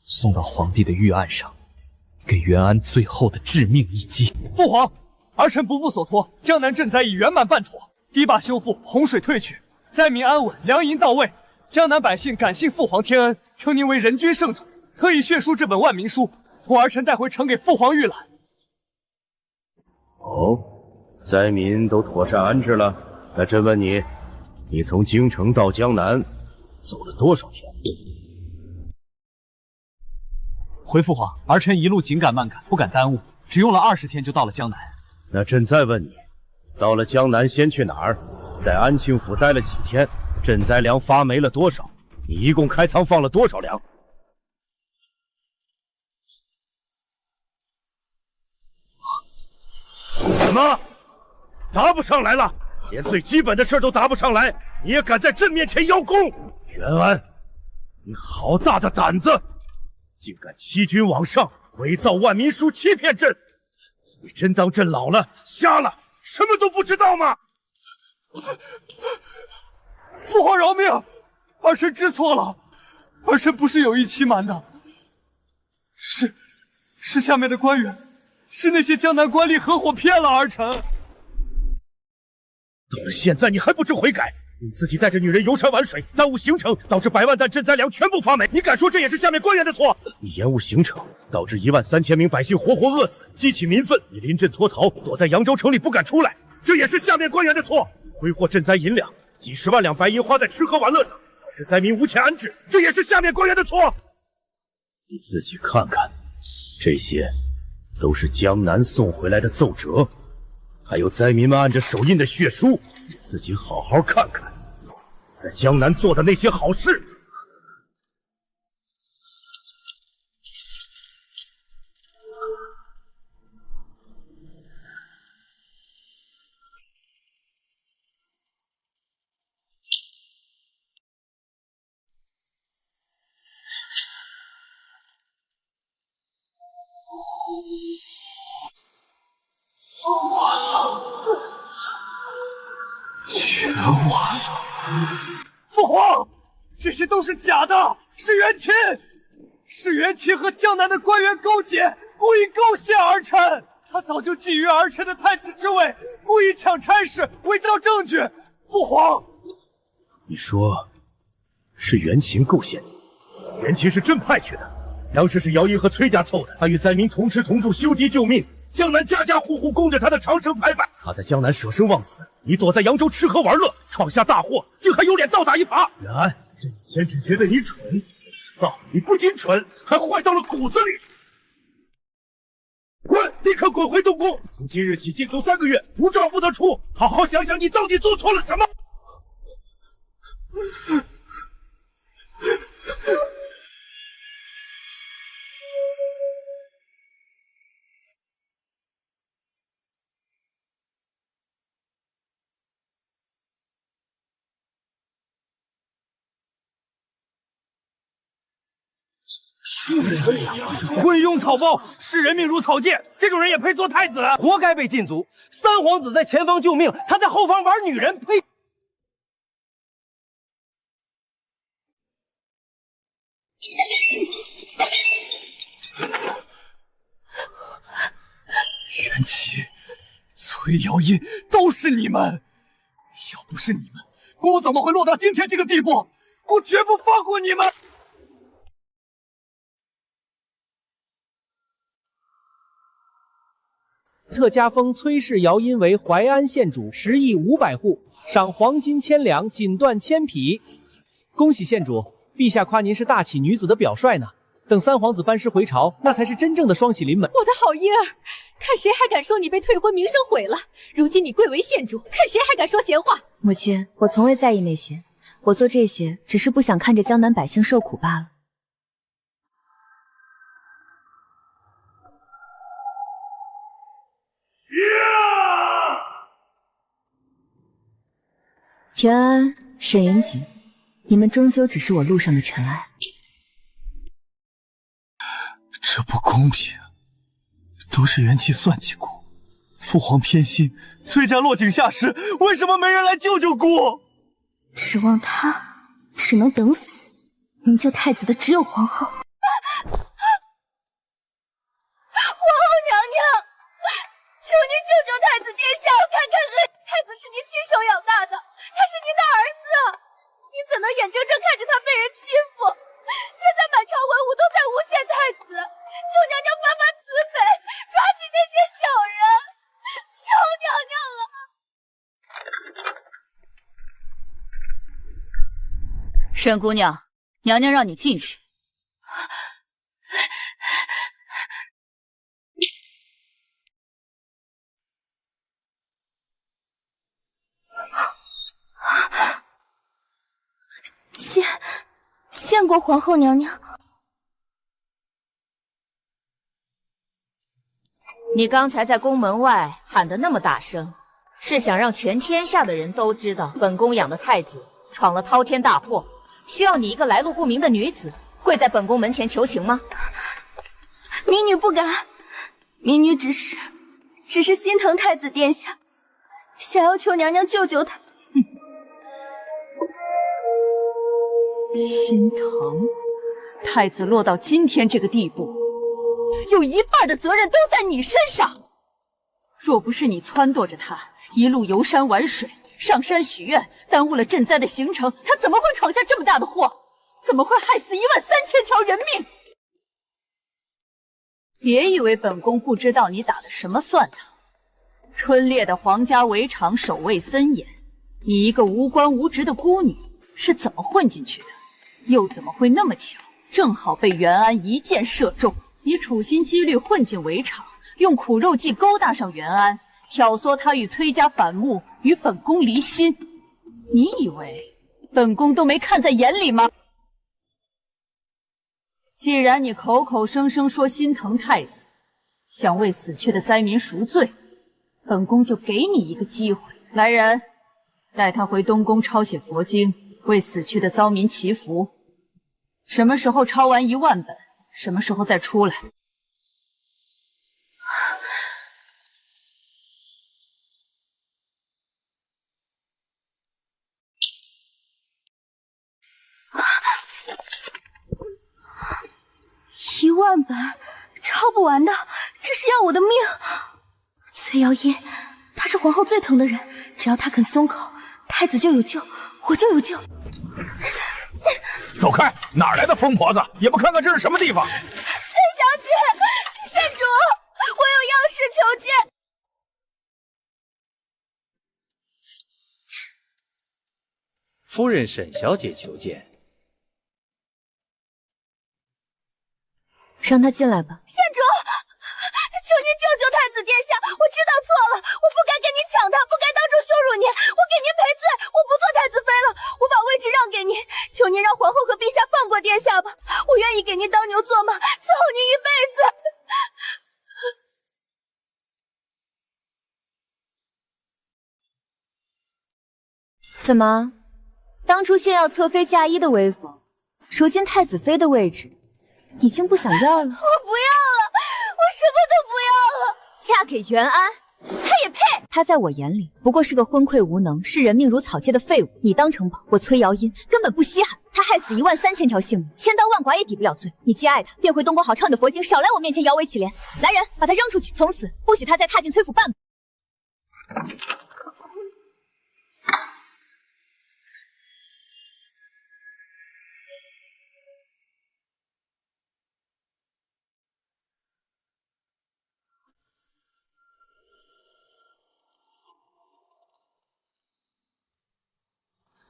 S5: 送到皇帝的御案上，给元安最后的致命一击。
S2: 父皇，儿臣不负所托，江南赈灾已圆满办妥，堤坝修复，洪水退去，灾民安稳，粮银到位。江南百姓感信父皇天恩，称您为人君圣主，特意血书这本万民书，托儿臣带回呈给父皇预览。
S3: 哦，灾民都妥善安置了。那朕问你，你从京城到江南走了多少天？
S5: 回父皇，儿臣一路紧赶慢赶，不敢耽误，只用了20天就到了江南。
S3: 那朕再问你，到了江南先去哪儿？在安庆府待了几天？赈灾粮发没了多少？你一共开仓放了多少粮？什么？答不上来了？连最基本的事都答不上来，你也敢在朕面前邀功？元安，你好大的胆子，竟敢欺君罔上，伪造万民书欺骗朕！你真当朕老了瞎了，什么都不知道吗？
S2: 父皇饶命，儿臣知错了，儿臣不是有意欺瞒的，是下面的官员，是那些江南官吏合伙骗了儿臣。
S3: 到了现在你还不知悔改，你自己带着女人游山玩水，耽误行程，导致100万担赈灾粮全部发霉，你敢说这也是下面官员的错？你延误行程，导致13000名百姓活活饿死，激起民愤，你临阵脱逃，躲在扬州城里不敢出来，这也是下面官员的错。挥霍赈灾银两，几十万两白银花在吃喝玩乐上，导致灾民无钱安置，这也是下面官员的错。你自己看看，这些都是江南送回来的奏折，还有灾民们按着手印的血书，你自己好好看看，在江南做的那些好事。
S2: 完了！父皇，这些都是假的，是袁琴，是袁琴和江南的官员勾结，故意构陷儿臣。他早就觊觎儿臣的太子之位，故意抢差事，伪造证据。父皇，
S3: 你说是袁琴构陷你？袁琴是朕派去的，杨氏是姚音和崔家凑的，他与灾民同吃同住，修敌救命。江南家家户户供着他的长生牌板，他在江南舍生忘死，你躲在扬州吃喝玩乐，闯下大祸，竟还有脸倒打一耙？袁安，朕以前只觉得你蠢，没想到你不仅蠢，还坏到了骨子里。滚！立刻滚回东宫！从今日起禁足3个月，无诏不得出。好好想想，你到底做错了什么？
S9: 昏庸草包，视人命如草芥，这种人也配做太子？活该被禁足！三皇子在前方救命，他在后方玩女人，呸！
S2: 袁琪、崔瑶音都是你们！要不是你们，姑怎么会落到今天这个地步？姑绝不放过你们！
S10: 特加封崔氏姚音为淮安县主，10亿500户，赏黄金1000两，锦缎1000匹。恭喜县主，陛下夸您是大启女子的表率呢。等三皇子班师回朝，那才是真正的双喜临门。
S8: 我的好婴儿，看谁还敢说你被退婚名声毁了？如今你贵为县主，看谁还敢说闲话？
S1: 母亲，我从未在意那些，我做这些只是不想看着江南百姓受苦罢了。袁安、沈云锦，你们终究只是我路上的尘埃。
S2: 这不公平，都是元气算计姑，父皇偏心，崔家落井下石，为什么没人来救救姑？
S4: 指望他，只能等死。能救太子的只有皇后。皇
S8: 后娘娘，求您救救太子殿下，我看看太子是您亲手养大的，他是您的儿子，您怎能眼睁睁看着他被人欺负？现在满朝文武都在诬陷太子，求娘娘发发慈悲，抓起那些小人，求娘娘了。
S7: 沈姑娘，娘娘让你进去。
S4: 见过皇后娘娘。
S8: 你刚才在宫门外喊得那么大声，是想让全天下的人都知道本宫养的太子闯了滔天大祸，需要你一个来路不明的女子跪在本宫门前求情吗？
S4: 民女不敢，民女只是心疼太子殿下，想要求娘娘救救他。
S7: 心疼太子落到今天这个地步，有一半的责任都在你身上。若不是你撺掇着他一路游山玩水，上山许愿，耽误了赈灾的行程，他怎么会闯下这么大的祸？怎么会害死13000条人命？别以为本宫不知道你打的什么算盘。春猎的皇家围场守卫森严，你一个无官无职的孤女是怎么混进去的？又怎么会那么巧，正好被袁安一箭射中？你处心积虑混进围场，用苦肉计勾搭上袁安，挑唆他与崔家反目，与本宫离心。你以为本宫都没看在眼里吗？既然你口口声声说心疼太子，想为死去的灾民赎罪，本宫就给你一个机会。来人，带他回东宫抄写佛经，为死去的遭民祈福。什么时候抄完1万本，什么时候再出来。
S4: 10000本，抄不完的，这是要我的命。崔瑶音，他是皇后最疼的人，只要他肯松口，太子就有救，我就有救。
S9: 走开！哪来的疯婆子？也不看看这是什么地方！
S4: 崔小姐，县主，我有要事求见。
S14: 夫人沈小姐求见。
S1: 让他进来吧。
S4: 县主，求您救救太子殿下，我知道错了，我不该跟您抢他，不该当众羞辱您，我给您赔罪，我不做太子妃了，我把位置让给您，求您让皇后和陛下放过殿下吧，我愿意给您当牛做马，伺候您一辈子。
S1: 怎么，当初炫耀侧妃嫁衣的威风，如今太子妃的位置已经不想要了？
S4: 我不要了，我什么都不要了。
S1: 嫁给袁安，他也配？他在我眼里不过是个昏聩无能、视人命如草芥的废物。你当城堡，我崔瑶音根本不稀罕。他害死13000条性命，千刀万剐也抵不了罪。你既爱他，便回东宫好唱你的佛经，少来我面前摇尾乞怜。来人，把他扔出去，从此不许他再踏进崔府半步。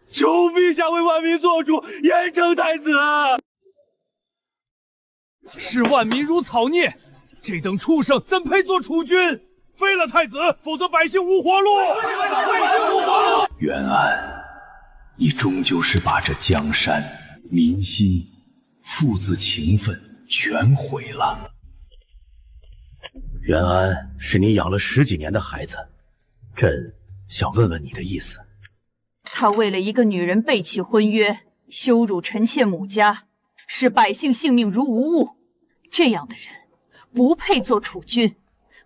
S3: 求陛下为万民做主，严惩太子！
S9: 视万民如草孽，这等畜生怎配做储君？废了太子，否则百姓无活路！
S15: 袁安，你终究是把这江山、民心、父子情分全毁了。
S3: 袁安是你养了10几年的孩子，朕想问问你的意思。
S7: 他为了一个女人背弃婚约，羞辱臣妾母家，视百姓性命如无物。这样的人不配做储君，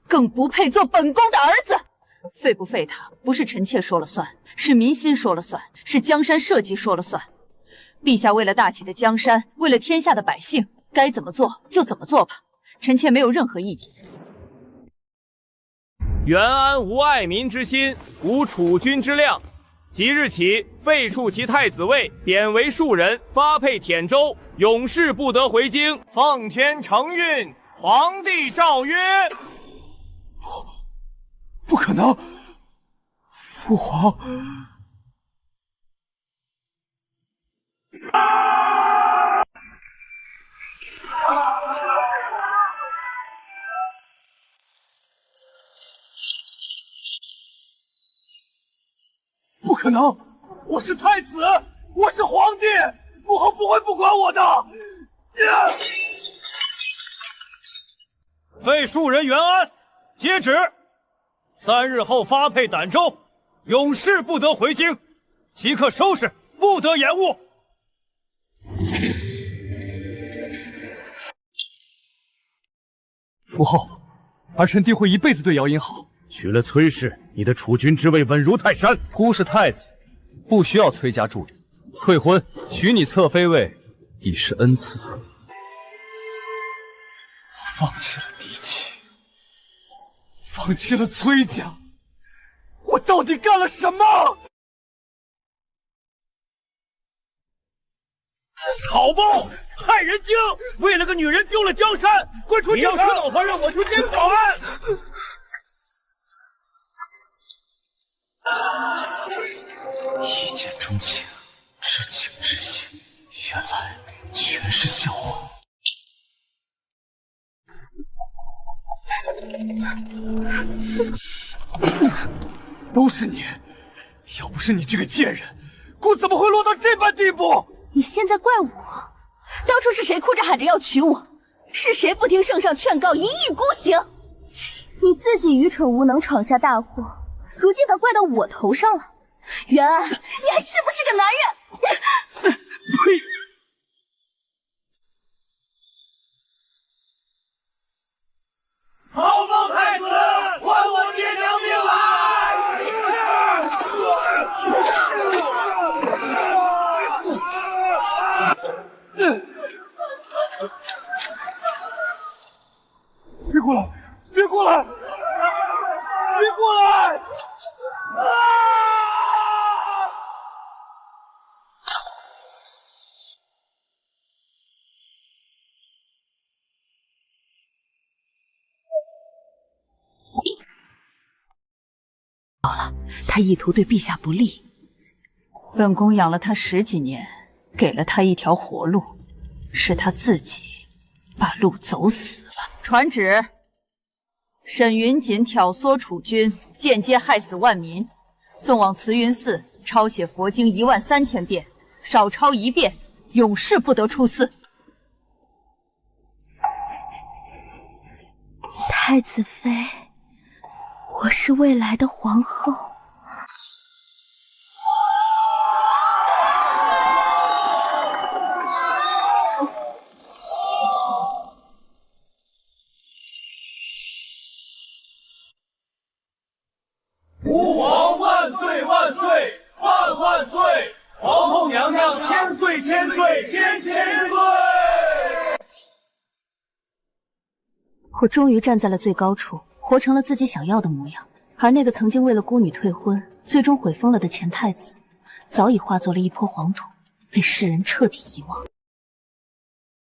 S7: 更不配做本宫的儿子。废不废他，不是臣妾说了算，是民心说了算，是江山社稷说了算。陛下为了大齐的江山，为了天下的百姓，该怎么做就怎么做吧，臣妾没有任何意见。
S16: 袁安无爱民之心，无储君之量。即日起废黜其太子位，贬为庶人，发配滇州，永世不得回京。
S9: 奉天承运，皇帝诏曰：
S3: 不可能！父皇，不可能！我是太子，我是皇帝，母后不会不管我的。
S9: 废庶人袁安，接旨：3日后发配儋州，永世不得回京，即刻收拾，不得延误。
S2: 母后，儿臣定会一辈子对瑶音好。
S3: 娶了崔氏，你的储君之位稳如泰山。
S2: 姑是太子，不需要崔家助力。退婚，许你侧妃位，已是恩赐。
S3: 我放弃了嫡妻，放弃了崔家，我到底干了什么？
S9: 草包，害人精！为了个女人丢了江山，滚出京城！你要吃老婆，让我去监保安。
S5: 一见钟情，知情知性，原来全是笑话。
S3: 都是你！要不是你这个贱人，姑怎么会落到这般地步？
S4: 你现在怪我？当初是谁哭着喊着要娶我？是谁不听圣上劝告，一意孤行？你自己愚蠢无能，闯下大祸，如今反怪到我头上了。袁安，你还是不是个男人？
S3: 呸！
S9: 草包太子，还我爹娘命来！过来！别过来！别过来！啊！
S7: 好了，他意图对陛下不利。本宫养了他10几年，给了他一条活路，是他自己把路走死了。传旨：沈云锦挑唆储君，间接害死万民，送往慈云寺抄写佛经13000遍，少抄1遍，永世不得出寺。
S4: 太子妃，我是未来的皇后。
S9: 吾皇万岁万岁万万岁！皇后娘娘千岁千岁千岁！
S4: 我终于站在了最高处，活成了自己想要的模样。而那个曾经为了孤女退婚，最终毁封了的前太子，早已化作了一抔黄土，被世人彻底遗忘。